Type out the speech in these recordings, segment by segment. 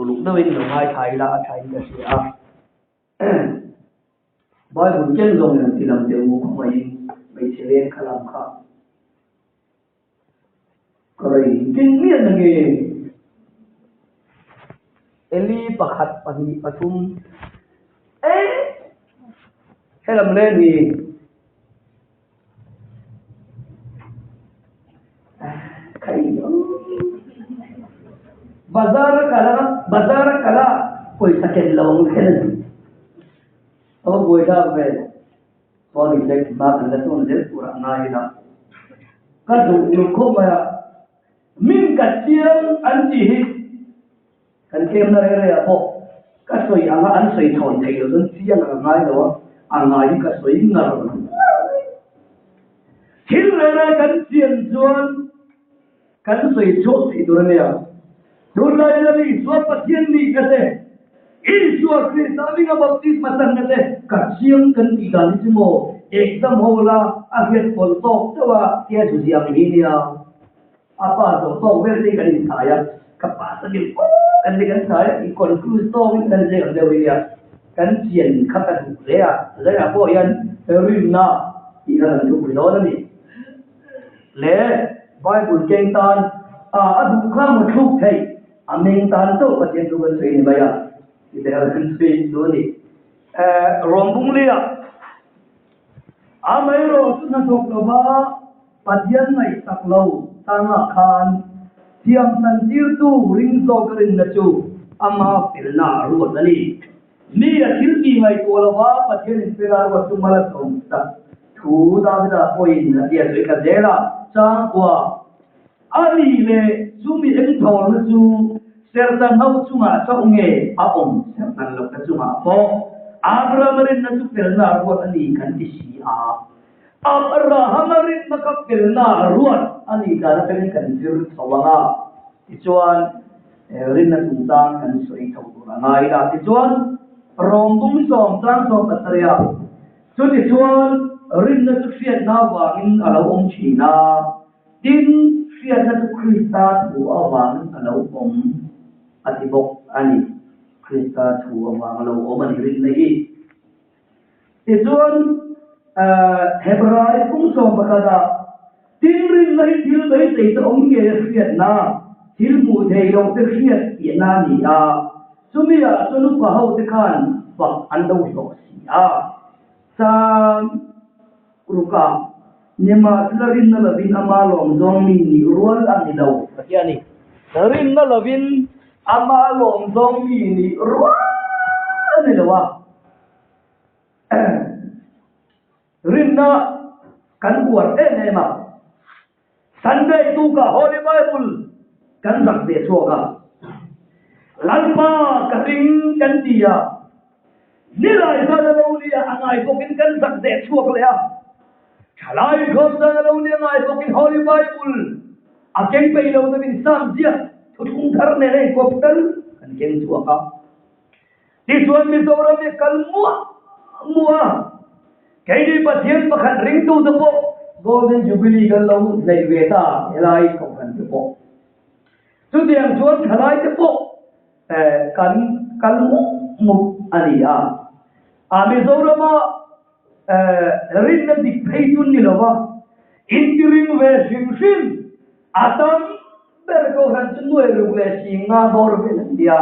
lục đâu in là mai thầy là thầy cái gì à bởi vì chân dùng làm thì làm điều không mấy chỉ lên khá làm khác rồi kinh nghiệm là gì Eli pakhat pani pathum hay làm lên gì khay bazar kala koi second long hen अब बोला मैं और रिफ्लेक्ट बात करते तो मुझे पूरा ना ही ना कर दो लोगों में min kacang anji kan kem na re ya po ka soi anga an soi thon thei lo don chiang anga ngai lo anga hi ka soi ngar thil re kan chian chuan kan soi chok thei dur ne ya dur lai la ni so pathian ni ka se Isua Krista vinga baptis matan na se ka chiang kan ti dan chi mo exam hola a het pol tok tawa tia ju jiang hi nia apa do to ver ni kan saya kapasa ni kan ni kan saya I conclude to kan je kan dewi ya kan jian khatan le ya bo yan rinna I kan tu lo na ni le bible keng tan a du kha mo thuk thei a meng tan to pathian tu kan sei ni ba ya Ite kan sei do ni rombung le ya a mai ro tu na tok lo ba pathian nai tak lo tanga khan thiam san tir tu ring zo karin na chu ama pilna ru dani mi a thil ki ngai to lo ba pathian in pela ro chu mala thom ta thu da point na dia se ka dela cha kwa ali le chu mi en thol na chu ser san hau chu nga cha nge a om ser nan lo ka chu nga po Abraham rin na chu pilna ru ani kan ti si a Abraham rin makapilna ruat ani kana pen kan sir sawanga tichuan rin na tungtang kan soi thawura ngai da tichuan rombung som tang som patria chu tichuan rin na chu fiat na wangin alo om china tin fiat na chu Krista thu awang alo om atibok ani Krista thu awang alo om ani rin na hi tichuan Hebrai cũng so bakada tin lai thil lai tei to ong ge fiat na thil mu thei lo te fiat ye na ni a sumia sunu pa ho te khan pa an do lo si a sa ruka nema tlarin na lavin ama lom zong mi ni rual an ni lo ya ni tlarin na lavin ama lom zong mi ni rual ni lo wa rinna kan buat ma Sunday tu ka Holy Bible kan rak de choga lalpa ka ring kan dia nilai sa lo lia angai bokin kan rak de chok le thalai khop sa lo lia angai bokin Holy Bible akeng pe lo na bin sam dia thung thar ne nei koptal kan keng chuaka ti chuan mi zora me kalmua mua cái đi bắt hiến bắt khẩn ring tu tập bộ golden jubilee gần lâu dậy về ta lại không cần tập bộ chú tiền chuột lại tập bộ cần mục anh ami rồi mà ring nên đi thấy chun đi đâu mà interim về sinh atam berko kan chun nuôi rồi về sinh ngã bor về dia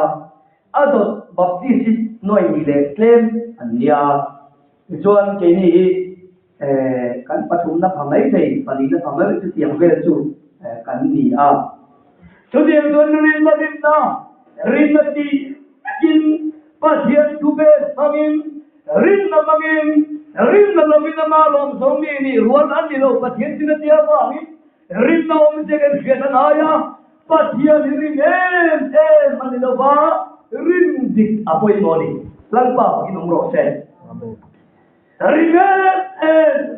adot baptist nuôi đi le claim anh chuan ke ni kan pathum na phamai thei pani na phamai chu tiang ve chu kan ni a chu tiang don rin na ti kin pathian tu be mangin rin na lovin na malom zomi ni ruan an ni lo pathian tin tia ba ni rin na om je gen kheta na ya pathian rin an ni lo ba rin dik apoi moni lalpa ki nomro se amen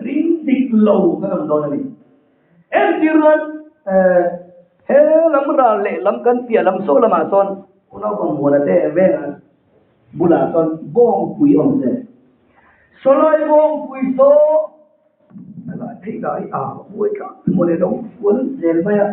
ring dik low ka nam do ni em tiran he lam ra le lam kan pia lam so lama son uno ko mo la te ve bula son bong pui om se solai bong pui so la te ga I bui ka mo le dong fun zel ba ya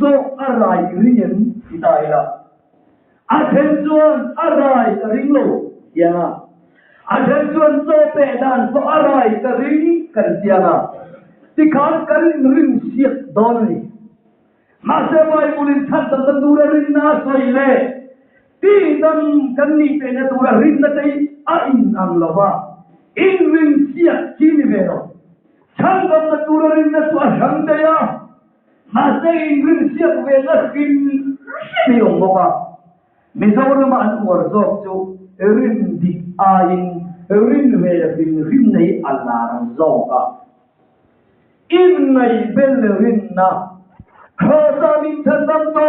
zo arai ringen itaila attention arai ringlo ya attention zo pe dan so arai ring kan sianga tikhan kan ring siak doni mase bai bulin than tan dura rin na soile ti dan kan ni pe na dura rin na tai a in ang lawa in ring siak chini vero Chhandam na dura rin na so Chhandaya mase in ring siak ve na kin mi ong boka Mizoram an warzok chu rin di ain rin ve rin nei alar zoka in nei bel rin na khosa min Chhandam to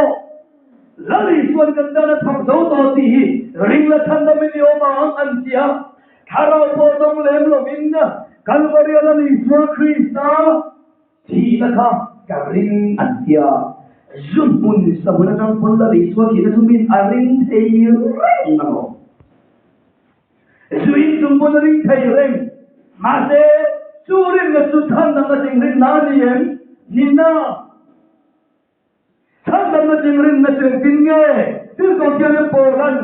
lali swan gandana tham zo to ti ring la Chhandam mi o ma an tia kharo po dong lem lo min na kalvari lali swan Krista ti la kha ka ring an tia Zoom pun sabuna jang pun lali swan ki tu min a ring thei ring na lo Zoom zum pun ring thei ring ma se chu ring na chu Chhandam na jing ring na ni em ni na Chhandam na jing ring na jing tin nge tin so kya le poran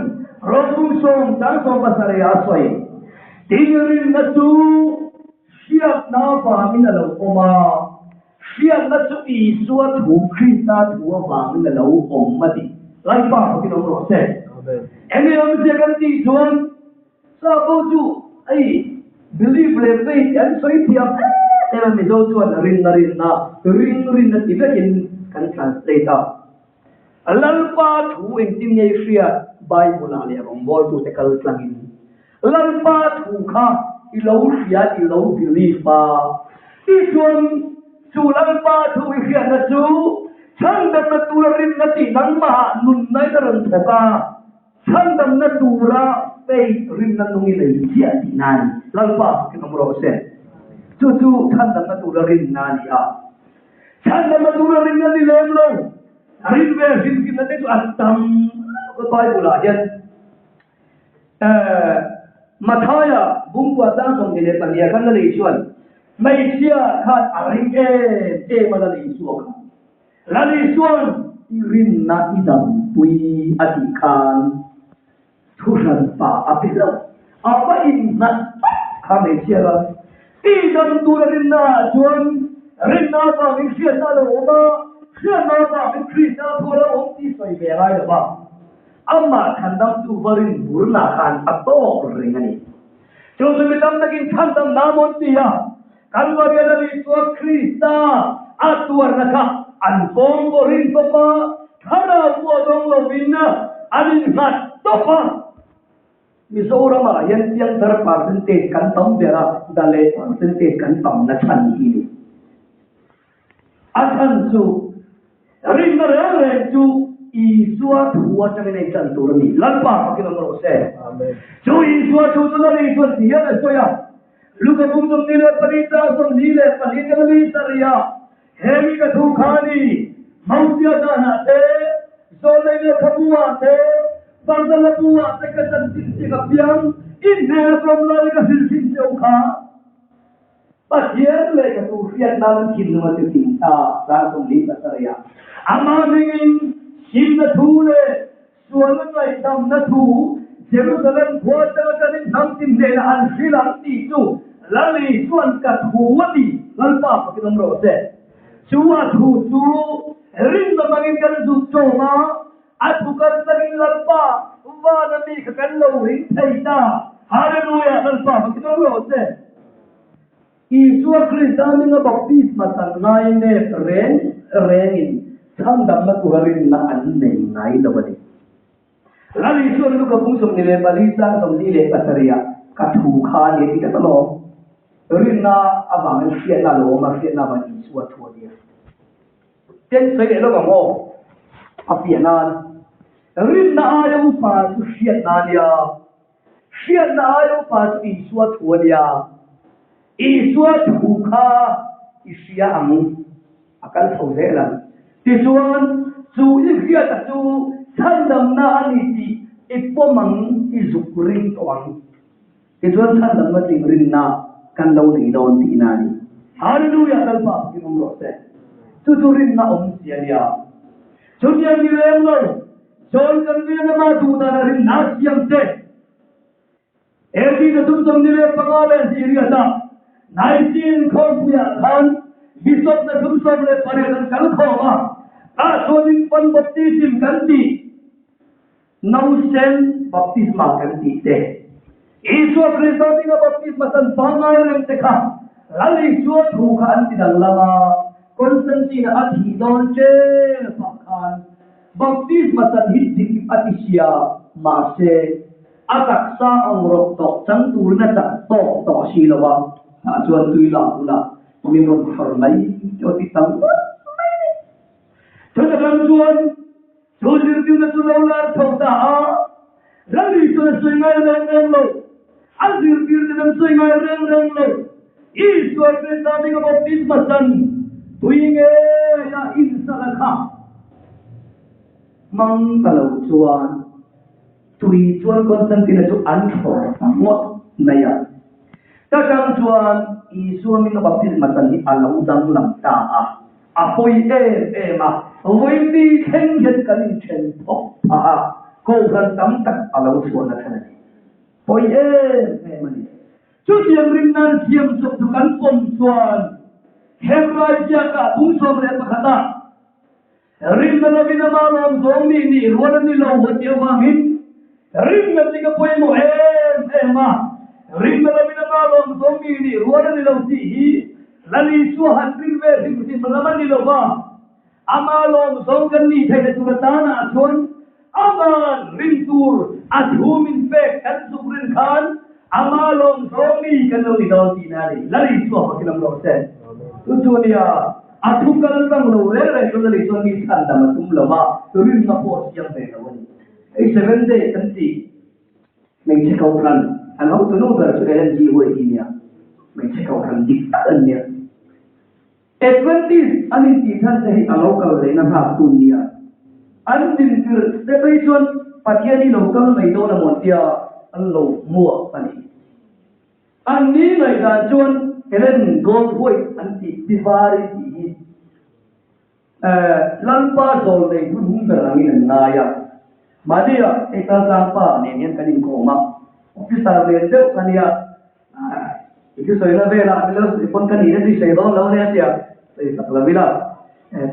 robung som dang som pasare asoi tin ring na chu siap na ba min lo oma siap na chu I suwa thu Krista thu wa min lo om ma di lai pa ko ki lo ro se ene am se kan ti chuan sa bo chu ai believe le faith and so tiap ene mi zo chuan ring na ring na ti in kan translate out lalpa thu en tin nei ria bible ale rom bol tu te kal tlangin lalpa thu kha I lo ria I lo believe pa ti chuan chu lalpa thu ria na chu Chhandam na tu rin na ti nang ma nun nai ta ran thoka Chhandam na tu ra pe rin na nungi nei tia ti nan lalpa ki no ro se chu Chhandam na tu rin na ni a Chhandam na tu rin na ni lem lo rin ve hin ki na te tu atam ko bible a yan Mathaya bungwa ta som ni le pania kan le chuan mai sia khat aring e malali suak lali suan rin na idam pui ati khan thuran pa apilo apa in na khame sia la idam turin na chuan rin na ba min sia ta lo ma sia na ba min Krista thola om ti soi ve lai ba amma Chhandam tu varin burna khan ato ringani chu chu mi tam takin Chhandam namon tia kalvari lali suak Krista atuar nakha an bom borin topa thara bo dong lo vinna anin hat topa Mizoram yan yang thar percentage kan tam bera dale percentage kan tam na chan ini athan chu ring re chu I suwa thuwa chane chan turni lalpa pakin amro se amen chu I suwa thu tu lali suwa dia na soya luka bum tum nile panita som nile panita li saria hemi ka thu khani mausia dana te zole le khabua te bangala bua te ka tan tin ti ka piang in ne from la ka sil tin cheu kha pasier le ka tu fiat nam kin ma ti tin ta ra som li ka saria ama ning kin na thu le suan lai dam na thu Jerusalem quarter ka nin nam tin ne na an silang ti chu lali suan ka thu wati lalpa pakinom ro se Chua thu chu rin na mangin kan zu choma at bukan saging lalpa wa na mi kan lo rin thaita hallelujah lalpa pakinom ro se Isua Krista minga baptisma tan nai ne rengin Chhandam na tuharin na an nei nai lawani lali suan lu ka pung som ni le balisa som ni le kasaria ka thu kha ne ti ka lo rin na abang sia na lo ma sia na ba Isua thu dia ten sai lo ka mo apianan rin na ayo pa su sia na ayo pa su Isua thu dia Isua thu kha isia ang akan sozelan Tisuan su ikhia ta su Chhandam na ani ti ipomang izukring toang Tisuan Chhandam na tingrin na kan lo ri don ti nani hallelujah talpa kinum ro se tuturin na om sia dia Chunyang ni lem lo John kan vi na ma du na rin na siam te Edi na tum ni le pangale Syria da 19 khom puya khan Bishop na tum le pare kan kal khoma a sonin pan baptism kan ti nau sen baptisma kan ti te Isu Kristo ni na baptisma san pangai rem te kha lali chu thu khan ti dal lama Constantine athi don che pakhan baptisma san hit dik atisia ma se akaksa ang rok to chang tur na ta to si lawa a chuan tui la ula mi mon phar mai cho ti tam cho ta chuan chu jir ti na chu lo la tho ta a lali chu sui ngai reng lo azir tir ti sui ngai reng lo Ishwar ke sami ka baptisma san tuinge ya insala kha mang kalau chuan tui chuan Constantine chu an thor ngot naya ta kang chuan Isu mi ka baptisma san hi alau dang lam ta a poi ma voi ti theng jet kan chen phok a ko ran tam tak alau chuan na thana poi ma ni chu tiang rin nan siam chok tu kan pom chuan hemrai ja ka bung som le pakata rin na bina ma rom zomi ni ruan ni lo ho ti wangin rin na ti ka poi mo ma rin na bina ma rom zomi ni ruan ni lo ti hi lali su han rin ve rin ti malaman ni lo ba ama lom zong kan ni thai tu ka ta na chuan aman rin tur athumin pe kan su rin khan amalong zomi kan lo ni daw tinari lari su ha kinam lo se tu chunia athum kan tang lo re so lari so mi Chhandam tum lo ma rin na po siam ve lo ni ei 7 day kan ti mai che kau ran an ho tu no dar chu kan ji wo hi nia mai che kau ran dik an nia Adventist anin ti than se hi local le na ha tu nia an tin tir te bai chuan pathiani local mai do na mon tia an lo mua ani an ni lai da chuan kelen gold hoi an ti divari ti lan pa zol nei hun hung ga rangin an na ya madia eta sang pa ne nien kanin ko ma officer le de kania itu soina vela amelo ipon kan ire di sei do lo ne tia sei sak la vila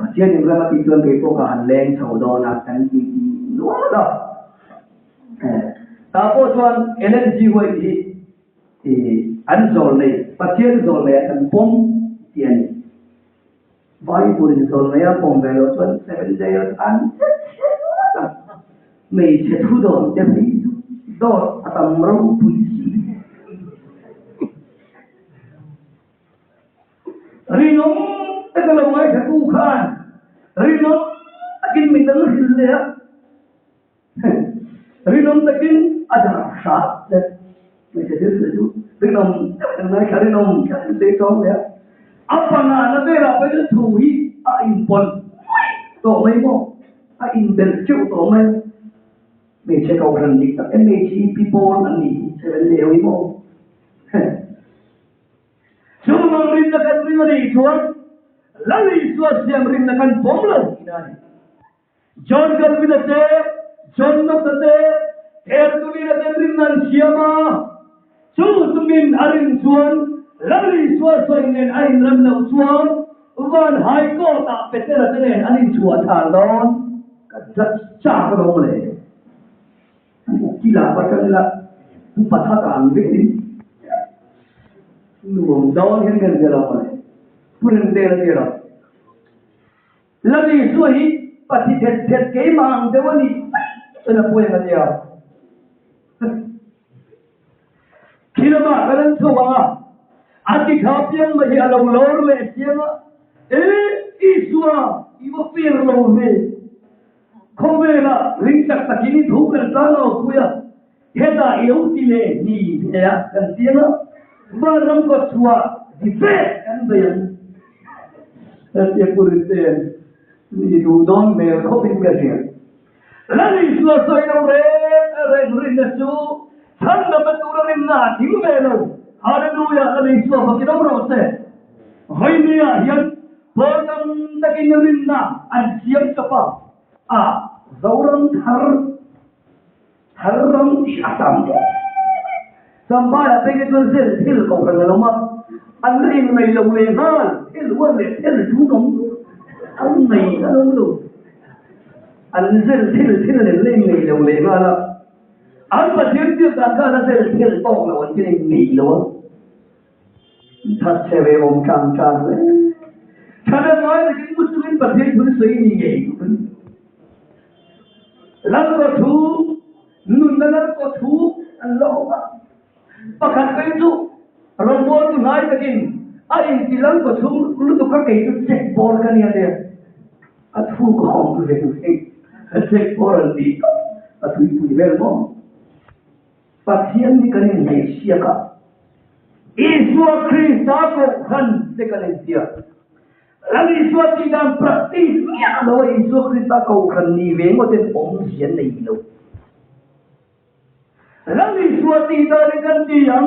pathian ni ra ti chuan ke ko ka han leng chho do na kan ti no da ta po chuan energy hoi ti an zol nei pathian zol nei an pom tian vai pur ni zol nei pom ve lo chuan 7 days an mei che thu do te pi do atam ro pui si rinom te ka lo ngai ka tu khan rinom akin mi tang hil le rinom takin ada sa le me se dir le tu rinom ngai ka rinom ka se tong le apa na na ve ra pe thu hi a in pon to mai mo a in bel chu to mai me che ka ran dik ta me chi people an ni se le wi mo Cuma rin na kan rin na ituan, lali suas yang rin na kan bomlan inani. John kan binate, John na tate, tu binate rin na siyama. Sumin arin suan, lali suas so inen arin ram na suan, uban hai ko ta petera tenen arin suat halon, kadat cak lo mole. Kila pakai la, pathakan bikin. Nuông đón hiện gần giờ đâu này, pun đây là giờ đâu, lần này suy bắt thì thiệt cái mang thế vậy, tôi là quên cái gì à? Khi mà cái lần sau à, anh đi khám bệnh mà giờ lâu lâu rồi xem á, Isua, ibu phir lâu về, không về là linh chắc tất nhiên thu cái sao lâu quên, hết là yếu thì lệ nhỉ, thế à, cần tiền á. Barang ko suwa di pe kan bayan ya purite ni du don me ko pin ka sia lali suwa so ino re rin su Chhandam betul rinna thing me lo hallelujah lali suwa ko kino ro se hoi ni ya yan bodam takin rinna an siam kapa zauram tharam ti asam sambaya pege tuan sel thil ko kan lama an ring mai lo le han thil wan le thil thu nom an nei an lo an sel thil le le mai lo le ma la an pa thil ti ta ka na sel thil to la wan ti nei lo thật sẽ về ông càng le cho nên nói là cái Muslim bật thế thứ suy nghĩ nghề lắm có thú nun lắm có thú anh lo mà bắt hắn cái chú rồi bố tu nói cái gì anh chỉ lắm có thú lúc tôi các cái chú check ball cái này đấy thú có không tu về cái check ball đi thú tu về mà bắt hiện đi cái này xia cả Iswa Krista ko khan se kalentia lagi iswa ti dan practice nya lo iswa Krista ko khan ni ve ngo ten om sian nei lo lagi iswa ti dan kan ti yang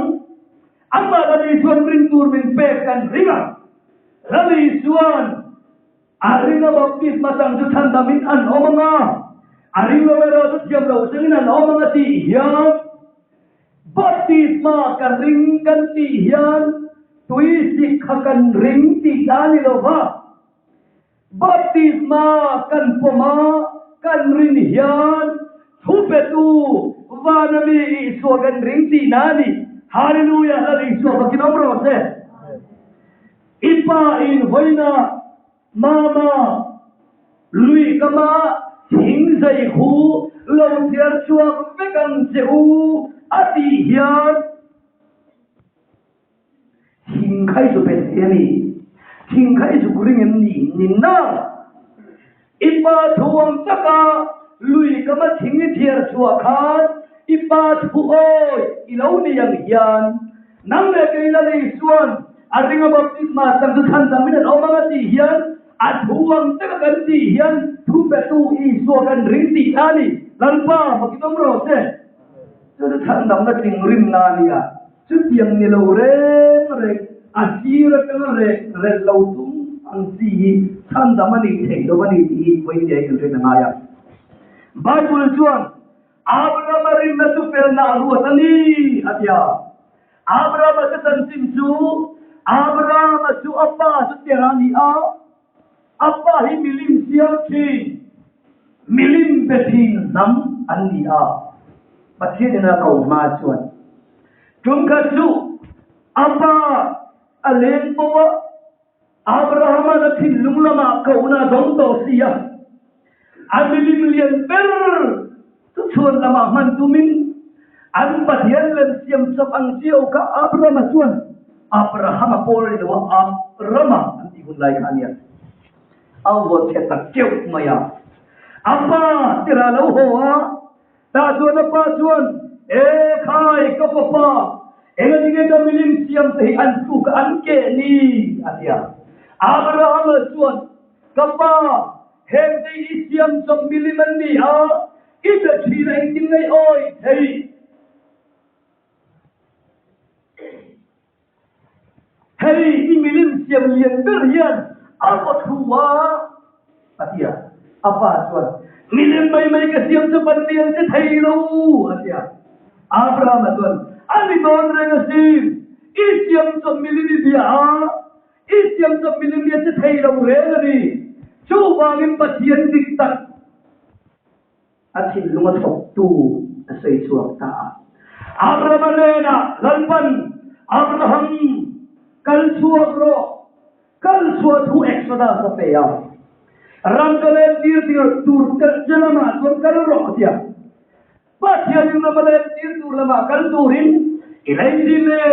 amma lagi iswa ring tur min pe kan ringa lagi iswan aringa baptis matang ju Chhandam min an omanga aringa wero ju jam lo singin an omanga ti yang baptisma kan ring kan ti hian tui sikha kan ring ti dani lo ha baptisma kan poma kan rin hian thupetu vanami iso kan ring ti nani hallelujah hallelujah iso bakinom ro se ipa in hoina mama lui kama thing zai khu lo thiar chuak vekang cheu ati hian thing khai su pe ni thing khai su kuring em ni na ipa thuang taka lui kama thing ni thiar chua khan ipa thu oi ilo ni yang hian nang le ke la ni suan aringa baptisma sang Chhandam min omanga ti hian athuang taka kan ti hian thu pe tu I so kan ring ti ani lalpa makitom ro se cho nó Chhandam nó tình rinna nia chút tiền ni lâu re asira cái re lâu tung ang si Chhandam ani thei do ani ti với cái cái rinna ngaya Bible chuan Abraham rinna tu pel na ruat ani atia Abraham sa tan sim chu Abraham su apa su terani apa hi milim siam chi milim betin nam ani But here in a cold march one. Tunkasu, Abba, Alen Boa, Abraham, the Tilumlama, Kauna, Donto, Sia, a million better to Churnama Mantumin, and but Yellen Siam of Angioka, Abraham as one. Abraham, a poor little Rama, and even like Anya. I'll watch at the joke, Maya. Abba, Tiralo Hoa. Tasuan apa suan? Khai kapapa. Engani kita milim siam teh antu ke anke ni atia. Abraham suan kapa hem teh siam som miliman ni Ita cina ingin ngai oi hei. Hei ini milim siam lian berian. Apa tua atia? Apa suan? Milim mai kasiam seperti yang setailu atia. Abraham tuan, ani don regasim. Isiam sem milim dia, isiam sem milim dia setailu regani. Cuba ngempatian diktat. Atin lungat tu asai suak ta. Abraham lena lalpan Abraham kal suak ro kal suak tu Exodus sapaya. Rangkalen dir tur terjelama tur kalro dia. Pasya di ramalan dir tur lama kal turin ilai dile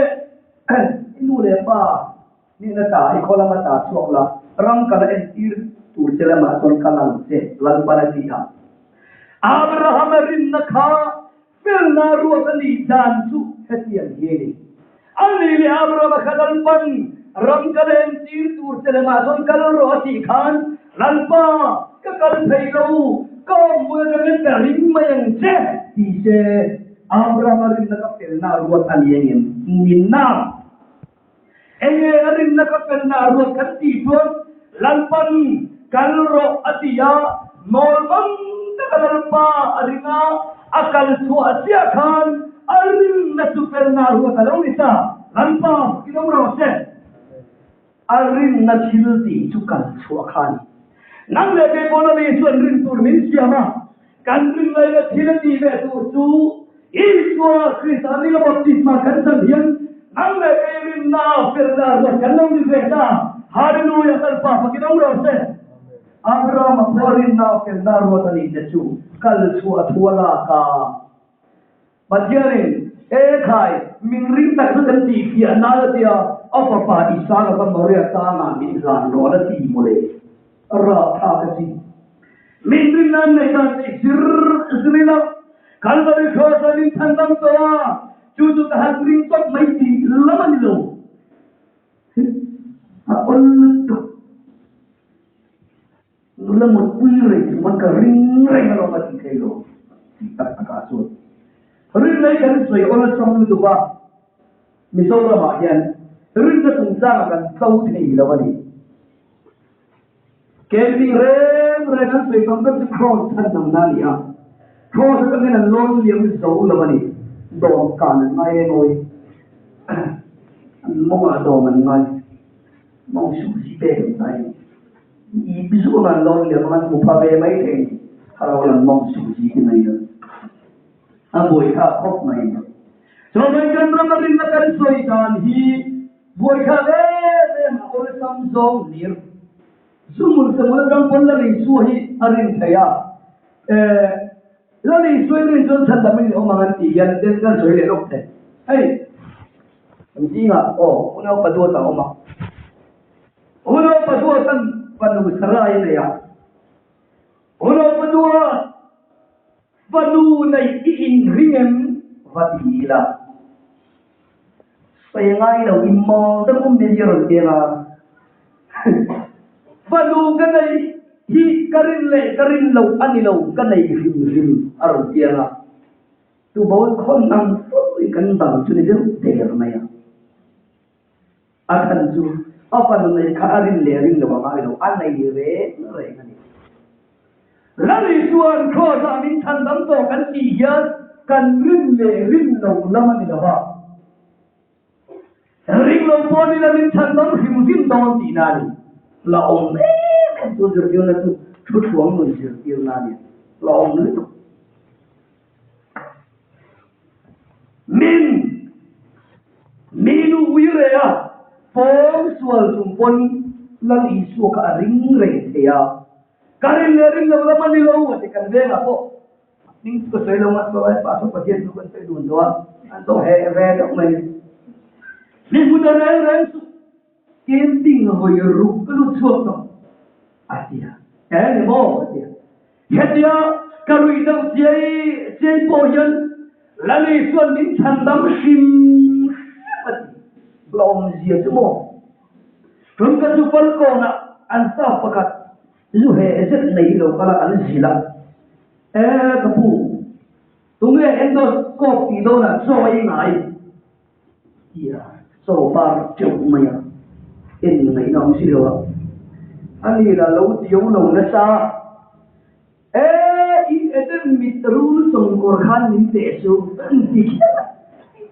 inu lepa ni nata ikola mata suakla rangkalen dir tur jelama tur kalang se lalpana dia. Abraham rinna kha firna ruatani dansu hetian yeni. Ani li Abraham khalalpan rangkalen dir tur jelama tur kalro ati khan lalpa kakal thailau kau muda dengan ring mayang je dise Abraham rinna kapel na ruatan yengin minna enge rinna kapel na ruat kanti tuan lalpan kalro atia Molmang takalpa rinna akal suat siakan arin na superna huwa kalong isa lampa kinomrose arin na silti sukal suakan nang lebe bola le suan rin tur min siama kan rin lai na silti ve tu su iswa kristani la baptisma kan san hian nang lebe rin na ferda la kalong ni veta hallelujah kalpa kinomrose Abraham foreign na kendar watani techu kal suat wala ka Batiarin khai min ring tak kan ti fi anala dia apa pa isa ka kan moria ta na min ran ro la ti mole ra tha ka si min ring nan nei ta ti zrina kal ba ri khosa min thandam to chu tu ta ring tot mai ti laman lo a on to nula một quy rồi mà cả ring nó mà thì cái rồi tất cả số ring này cái sợi ở trong cái đó mình sao ra mà hiện ring cái tung ra cái câu thì là vậy cái gì cái sợi trong cái cross thân nằm na đi à cross cái này là lon liềm dấu là vậy đồ cản ngay rồi mong là đồ mình ngay mong số gì bên này Ibizu man lon le man mupabe mai theng harawalan mong suji ki mai da aboy ka khop mai da so mai kan ramarin na kan soi dan hi boy ka le ma or sam zong nir sumun samul kam pon la ri su hi arin thaya la ri soi rin jon chan da min o mangan ti yan den kan soi le lok the ai ji nga o uno pa do ta o ma uno pa do tan Panu sarai na ya. Uno padua panu na iin ringem vatila. Sayangai lo immo da kum biliron kera. Panu kanai hi karin lo anilo kanai rim artiana. Tu bawa kon nang ikan bang tu ni der na ya. Akan tu apa namanya karin leri lo bang lo anai re ngani lalu suan ko sa min Chhandam to kan tiya kan rin lo lama ni ba ring lo poni la min Chhandam him don ti na ni la om kan tu jur na tu thu thuang no jur na ni la om ni tu minu wire ya Pom sual tumpon lang isu ka ring thea karin ring lo man ni lo ate kan ve na po ning ko sai lo mat ba pa so patien ko kan dun do an to he ve do mai ni mu da ren su ken ting ho yo ru ko lu chuak to atia ni mo atia hetia karui dam jei po yan lali suan min Chhandam shim Belum dia semua. Tunggu super kona ansah pakat. Zuhe eset nahi lo kala an silam. Kapu. Tunggu endoskopi do na soi ngai. Iya, so bar chuk maya. In ngai nam silawa. Ani la lo tiong lo na sa. In eden mitrul songkor khan min tesu.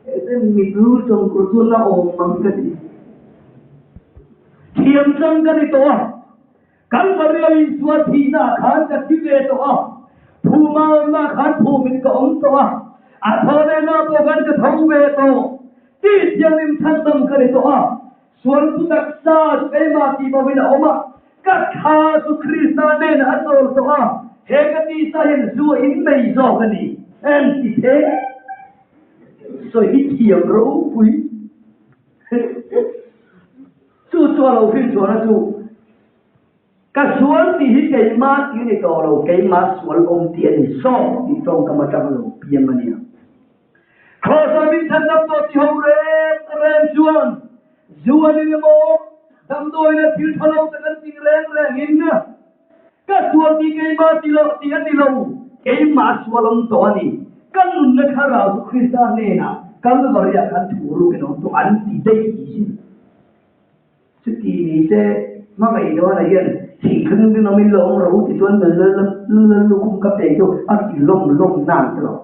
Eden mitrul songkor suna om mangkati. Thiam sang ka dito kan bariya iswa thina khan ka tive to phuma na khan phumin ka om to athone na to gan ka thong ve to ti sianim Chhandam ka dito swan putak sa kai ma ti ba wina oma ka kha su krista ne na atol to he ka ti sa hin zu in mai zo ka ni en ti the so hi thiam ro pui chú cho lâu phim cho nó chú cái suối thì hít cái mát như này có đâu cái mát suối ôm tiền thì so thì trong cái mặt trăng lâu biên mà nè khó sao mình thân đâm tôi thì không rèn suối đi mô đâm tôi là thiếu thâu lâu ta cần tiền rèn hình nữa cái suối thì cái mát thì lâu thì ăn đi lâu cái mát suối ôm to này cái nó khá là su Krista này nè cái nó gọi là cái thủ lục cái nó to ăn thì đây gì Kỳ ni se makai do na yen chỉ thân cái nó mới lỗ rồi thì tuân lên cung cấp để cho ăn chỉ lông nặng rồi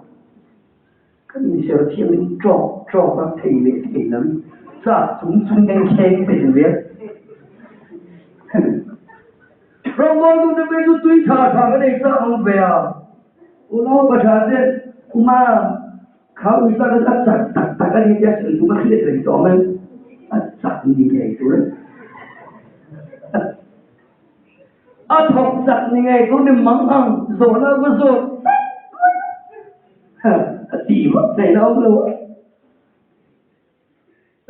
cái gì sợ thiên linh cho các thầy lắm sao chúng đang khen về việc rồi mọi người đã biết tôi thả cái này sao không về à nó bắt ra thế màเขาจะรักษาตัดกันนี่จะสื่อมาขึ้นเลยต่อมันสักนี่ไงตัวนั้นทบสักนี่ไงตัวนี้มังอังโซนก็โซนตีวะในเราเลย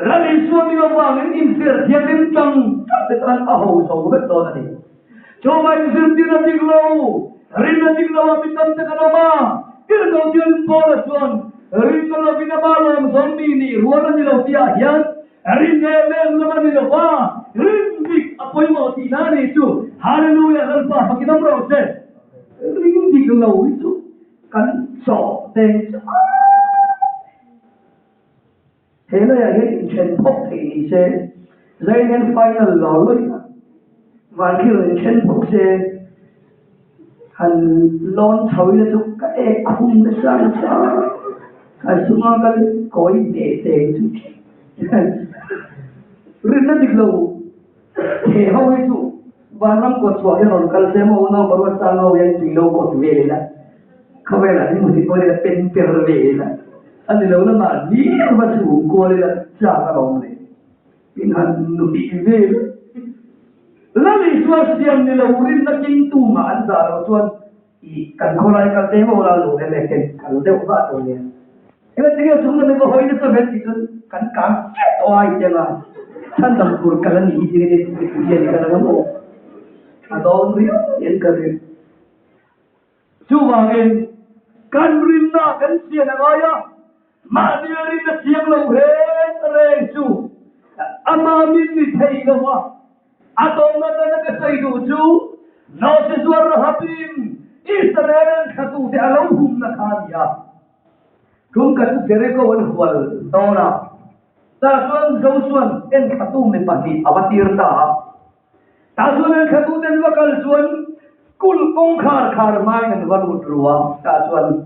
แล้วในส่วนนี้เราว่างั้นอินเสียเทียนจังแต่การเอาหัวสองก็ตัวนี้โจมาอินเสียที่นั่นที่เราเรื่องนั้นที่เราไม่ทำแต่กันมาที่เราเดินพอละส่วนrinna lo binabalom zombie ni ruana ni lo tia hian rinne men lama ni lo wa rindik apoi mo ti na ni chu hallelujah gal pa pakinam ro se rindik lo chu kan so te thế là hiện trên phúc thì sẽ dây nên final lo lối và khi hiện trên phúc sẽ hành lon thổi là chụp cái khung cái sang semua kali koi dete itu, rinna diklau, hau itu, barang kuat suara orang kalau saya mau nak baru sangat yang diklau kuat veli lah, kau vela ni mesti kau ada pen veli lah, ane lau nama ni macam kau ada cara orang ni, pinhan nubi veli, lalu suara siang ni lau rinna kintu maan zaro suan, kan kau lagi kalau saya mau lalu eleken kalau dia ubah tu ni. Ini tinggal cuma ni bahawa ini sebab itu kan kaget orang itu lah. Chhandam kurkalan ini jadi dia ni kan kamu. Ada orang yang kerja. Cuba kan rinna kan siang agaya. Mati rinna siang lau reju. Amamin ni thai lawa. Atau nak kesai doju. Nasi suara hapim. Israel satu dia lau hum nak kaya. Chúng ta sẽ có một huấn to nào, ta xuân dấu xuân en khát tu mình bản địa avatir ta xuân en khát tu en vakal xuân, kul kong khar mai en văn một rùa, ta xuân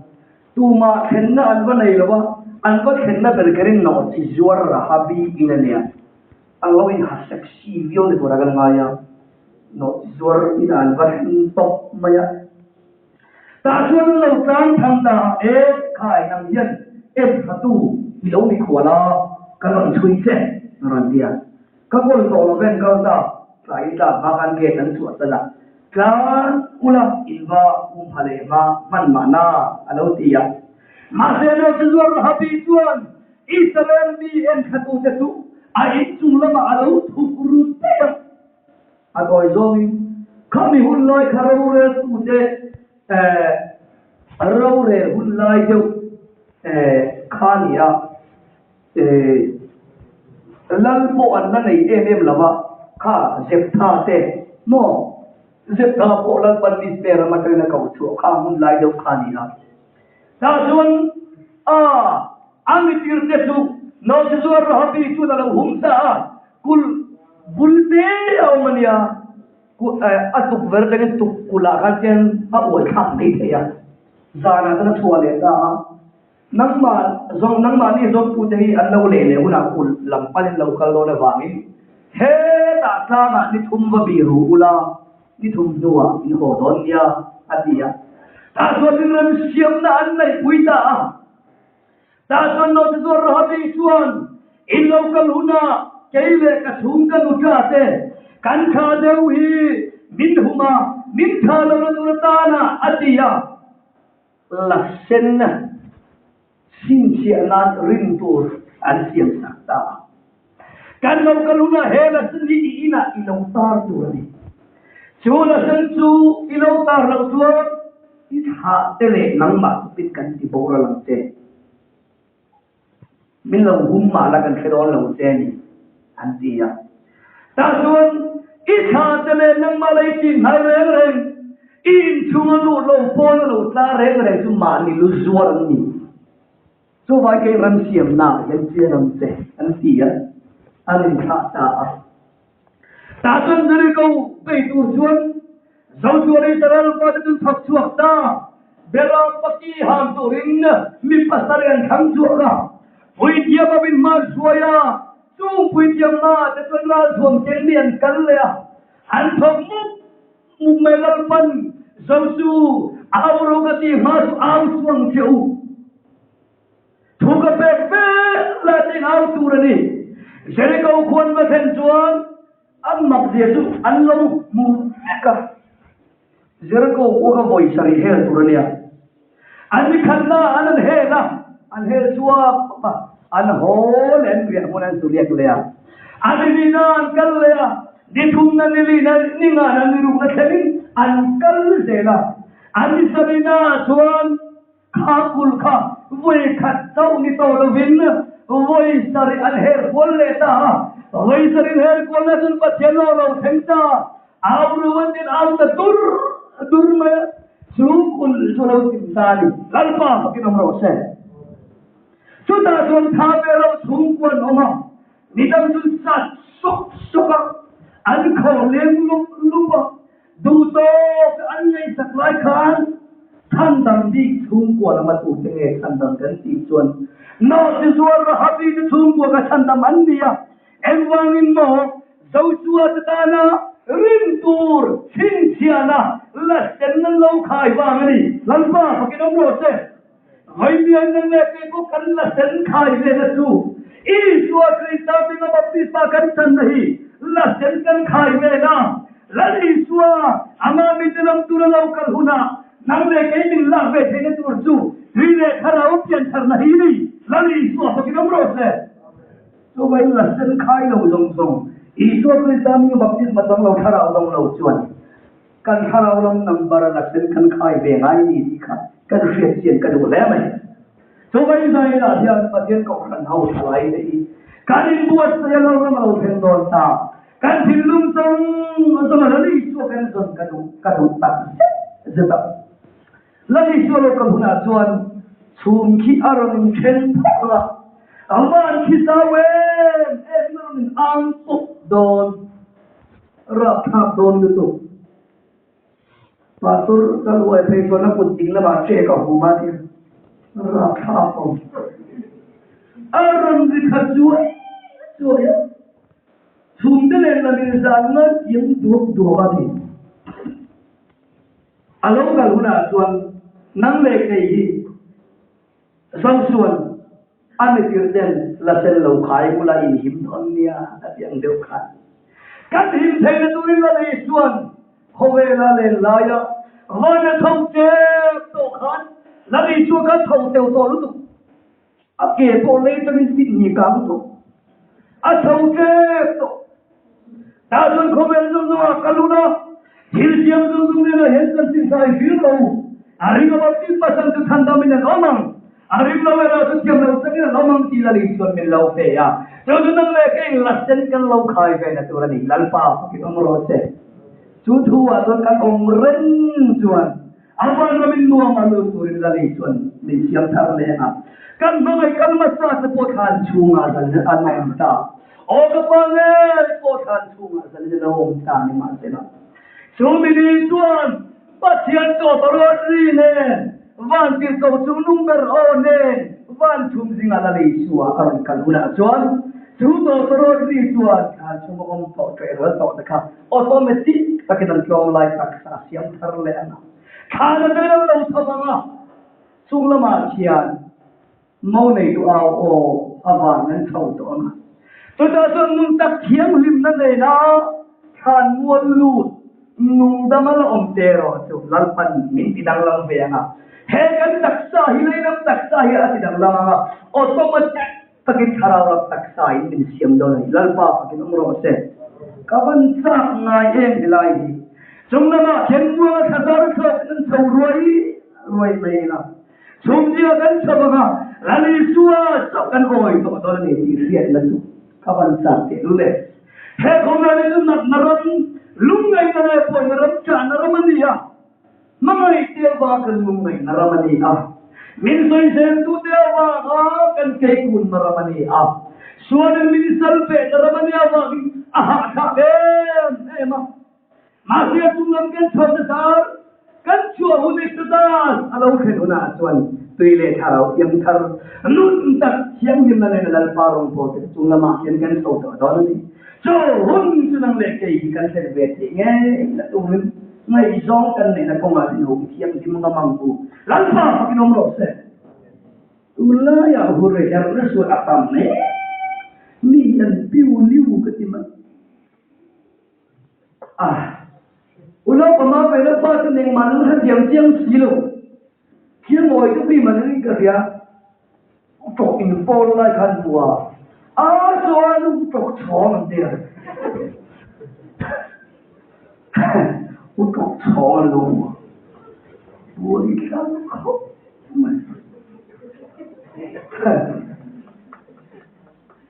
tu ma khen na an văn này là ba, an văn khen na berkerin nọ chỉ zuar rahabi inania, Allah in hasak si vion itu ragan maya, nọ zuar in an văn top maya. Ta xuân lâu trang thằng ta khai nằm yên khát tu đi đâu đi khua la cái lần chui chết lần dia các con tổ là bên cao ta lại ta makan ke dan suat ta kan ula inba phale man mana alo tia maselo tuan habi tuan Israel ni khát tu te tu ai chung lama alo thukru te agoi zomi kami hun loi kharore tu te rore hun lai jo khania lal po an na nei em lama kha zep tha te no zep tha po lal pan ni pera ma na kau chu kha hun lai jo khania ta sun ami tir te su no zuar habi chu na hum sa kul bulte au mania ku atuk verden tuk kula khan a oi kham nei the ya zana na chuale ta nang ma ni zong pu tehi an lo le una kul lampal local do na wangin he ta sa ma ni thum wa biru ula ni thum nuwa ni ho don ya atia ta so tin ram siam na an nei puita ta so no zo rabi chuan in local huna keile ka thum ka uta te kan kha deu hi min huma min tha lo na ta na atia la sen sin sian rin tur an siam sakta kan lo kaluna hela sini ina ilo tar tu ni chula san chu ilo tar lo tu it ha tele nang ma pit kan ti bora lang te min lo hum ma la kan khedon lo te ni an ti ya ta sun it ha tele nang ma lai tin hai reng in chung lu lo pon lo ta reng chu ma ni lu zuar ni so vai cái ram siam na cái chia nam te an ti ya an in kha ta ta tuân dưới câu về tu xuân sau xuân đi ta qua đến thập chuộc ta bela paki ham tu rin mi pasarian khang chuộc à vui tiêm mà bin man suaya chung vui tiêm mà ta tuân la thuồng chén liền cắn lẹ anh thọc mục mê lal phân sau su áo rogati mas áo suang chịu thu cái bẹt bẹt là tiếng áo tu rồi đi sẽ câu khuôn mà thành chuan anh mặc gì chứ anh lâu mù cả giờ câu có cái vội sari hết tu rồi nè anh đi khăn na anh hết chua anh hố lên việc muốn anh xử lý cái này anh đi na anh cắtเลยđi thùng na đi na đi ngà na đi rụng na thế anh cắt rồi là anh đi sari na chuan khá cool khá vui khát sau đi tàu đâu vin vui sari anh hết cuốn lên ta vui sari hết cuốn lên chúng ta chén lâu thèm ta áo ruộng đến áo ta dur mà chú cool cho lâu tìm ta đi lăn pa cái đồng rồi sẽ chúng ta dùng tháp về lâu chú quân ông à đi đâm chúng sát sốc anh khẩu lên lúc đủ to anh ngay sạc lại khán Chhandam đi chung quân mà tụ tiếng nghe Chhandam cái gì chuan nó chỉ chuan là happy cái chung quân cái Chhandam anh đi à em vang in mò dấu chua ta na rin tur xin chia na là sen năng lâu khai vang đi lần ba cái đồng rồi thế hỏi miền năng lệ cái có cần là sen khai về là chú ý chua Krista tiếng baptista cần chân này là sen cần khai về na là ý chua ama mi tên ông tu lâu cần huna năng lệ cái mình làm về thế này tu chú vì lệ thà nào tiền thà này đi là ý chua cái đồng rồi thế so vậy là sen khai lâu giống giống Isu Krista ni baptis matang lo tharau dong lo chuan kan tharau long number la sen kan khai ve ngai ni ti kha kan fiat chen kan du le mai so vai sai la hian pathian ko khan hau thalai dei kan in buat sa lo lo theng don ta kan thil lum song so ma li chu kan son kan du tak zeta la li chu lo kan huna chuan chum khi aron chen phla aman khi sawen em ang puk don rap thap don gitu pastor kalau ai thấy cho nó cũng chính là bà trẻ của hùng mà thì rap thap on aron đi thật chuối chum đến lên là mình dàn nó tiếng đùa bà thì alo kalau na chuan nang le cái gì sang chuan anh ấy tiêu tiền là sen lâu khai cũng là in hiểm thon nia đã tiếng đều khai các hiểm thế là tôi là đi xuân hôm nay là lên lại đó và nó thông chế tổ khán là đi chua các thầu tiêu tổ lúc à kể bộ lấy cho mình xin nhị cảm tổ à thầu chế tổ đã xuân không biết dùng cái lúc đó thiếu chiếm dùng nên là hiện dân sinh sai phiếu lâu à riêng là bác sĩ bác sĩ cứ tham gia mình là có mong Arim lo era tu kiam lo sakina lo mang ti la li chuan min lo pe ya cho tu nang le ke la sen kan lo khai ve na tu ra ni lal pa ki ong ro se chu thu a ton kan ong ren chuan awan lo min nuam ma lo tu rin la li chuan ni siam thar le na kan no ngai kan ma sa se po khan chunga dal ne anam ta o ka pa le po khan chunga dal ne lo om ta ni ma se na chu mi ni chuan pa chian to to ro ri ne van ti ko chu number o ne van chum zinga la le chua aron kan huna chuan chu to ro ri chuan ka chu mo om to tre ro to ta kha automatic takidan klong lai tak sa siam thar le ana khana de lo thawanga sunglama chian mau nei du ao o awan nan thau to na to ta son nun tak thiam lim na le na khan muan lut nung damal om te ro chu lalpan min ti dang lang ve nga he kan taksa hi nei nam taksa hi ati dang lang nga automatic takin tharaw rak taksa hi min siam do nei lalpa pakin umro se kaban sa ngai em dilai hi chungnama khenmu thazar thok nan chau roi mai na chumjia kan chabanga lali suwa sokan oi to do nei ti riat la chu kaban sa te lu le he khomna ni nat naram lungai na le po naram cha naramania mangai tel ba kan lungai naramania min soi sen tu tel ba kan kai kun naramania suan min sal pe naramania ba aha tha em em ma sia tung lam kan chon da kan chua hu ni ta alo khen una chuan tui le tharau yam thar nun tak chiang nim na ne lal parong po te tung lama ken kan so to don ni so hun sunang le ke kan se ve ti nge la tu min ngai zong kan ne na ko ma ni ho chiang dim nga mang bu lan pa ki nom ro se ula ya hu re ya na su atam ne mi yan piu liu ka ti ma ula pa ma pe na pa ka ne ma lu ha jiang jiang si lo khiến ngồi cái phim mà nó đi cà rìa trọc in bò lại khăn bùa rồi nó trọc chó làm tiền nó trọc chó luôn bùa đi khăn khóc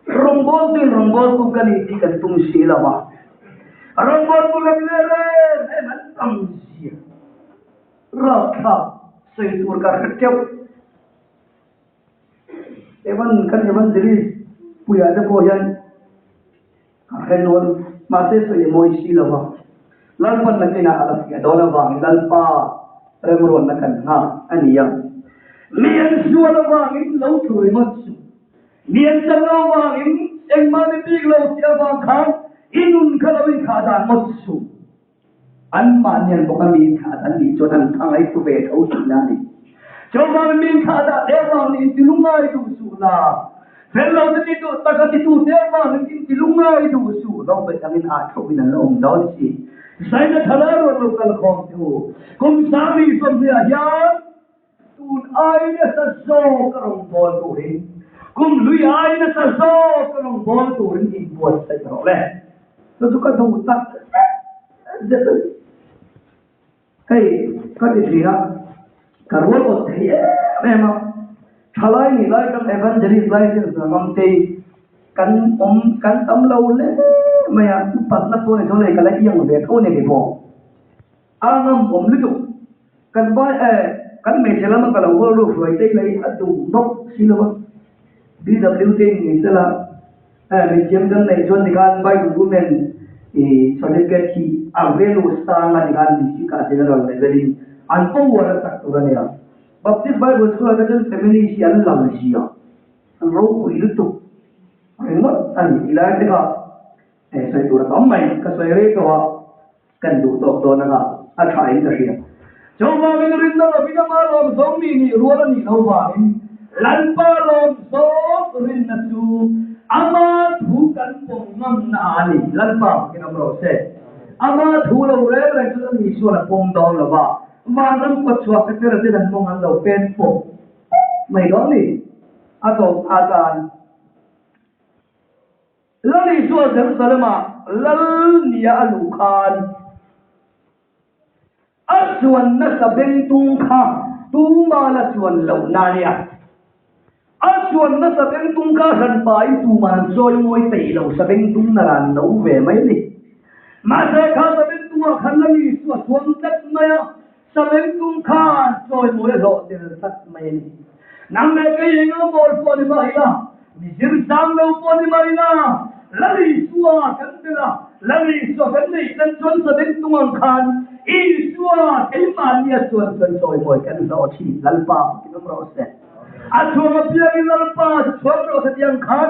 rombol tu kan iti kan tung sila ba rombol tu lam le re man tam sia rakha xây tur ka kêu evan diri puya de boyan khen luôn mà sẽ xây môi xí là vâng lan pan là cái nào là cái đó là vàng lan pa em rồi là cần ha anh em miền xua là vàng lâu tuổi mất miền sông là vàng em mà đi biết lâu xia vàng khang inun khalawi khá đàn mất su anh mà nhận bốc mi khá đàn đi cho thằng thằng ấy tu về thấu sự này cho mà mình khá đàn em vàng đi từ lúc ngay tu su là phèn lâu thì tu ta cái tu em vàng đi từ lúc ngay tu su lâu bây giờ mình thấu mình là ông đó gì sai nó thà rồi local không tu cùng sáng đi xong rồi ya tu ai nó sa so cái ông bol tu hình cùng lui ai nó sa so cái ông bol tu hình đi buat sai rồi lẽ tôi suka tu tak hey cái gì đó cái rốt của thầy em mà thay ni lại trong evangelist lại trên giờ mong tây cắn tấm lâu lên mà ya bắt nó po này thôi này cái lại yêu về thôi này cái bộ ngâm om lít cắn bay cắn mệt sẽ làm cái lâu rồi rồi tây lấy đủ nóc xí luôn BWT này sẽ là mình chiếm cái này cho người ta bay đủ men thì cho nên cái khi avelo star là người ta đi cả general leveling anh có vừa là tụi này Baptist Bible School ada family si ada lam si ya. Roh itu. Remote ani ilai teka. Saya tu nak amai kasai reka kan du to naga athai ka sia. Coba min rinna la bina malom zombie ni ruala ni lawa ni. Lanpa lom so rinna tu ama thu kan pom ngam na ani lanpa kina proses. Ama thu lo re tu ni so la pom dong la ba. Malam ko chua ka tera te dan mong an lo pen po mai do ni ato agan lali so Jerusalema lal niya alu khan aswan na sabeng tung kha tu ma la chuan lo na nia aswan na sabeng tung kha ran pai tu man soi moi tei lo sabeng tung na ran lo ve mai ni ma se kha sabeng tung khan lali so chuan tat maya sabeng tung khan soi moi ro te sat mai ni nang me ke yenga bol po ni mai la ni jir sang lo po ni mai la lali suwa kan tela lali so kan nei kan chon sabeng tung khan i suwa ke mania chuan soi moi kan lo thi lalpa ki no ro se a chuan pia ni lalpa chuan ro se yang khan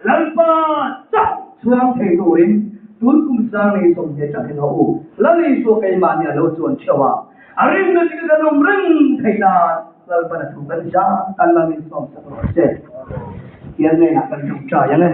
lalpa cha chuan thei do rin tun kum sang ni som je cha hin ho lali so ke mania lo chuan chewa arin na tiga nom ring thaina lalpa na thu kan cha tan la min som sa ro se yan ne na kan chu cha yang ne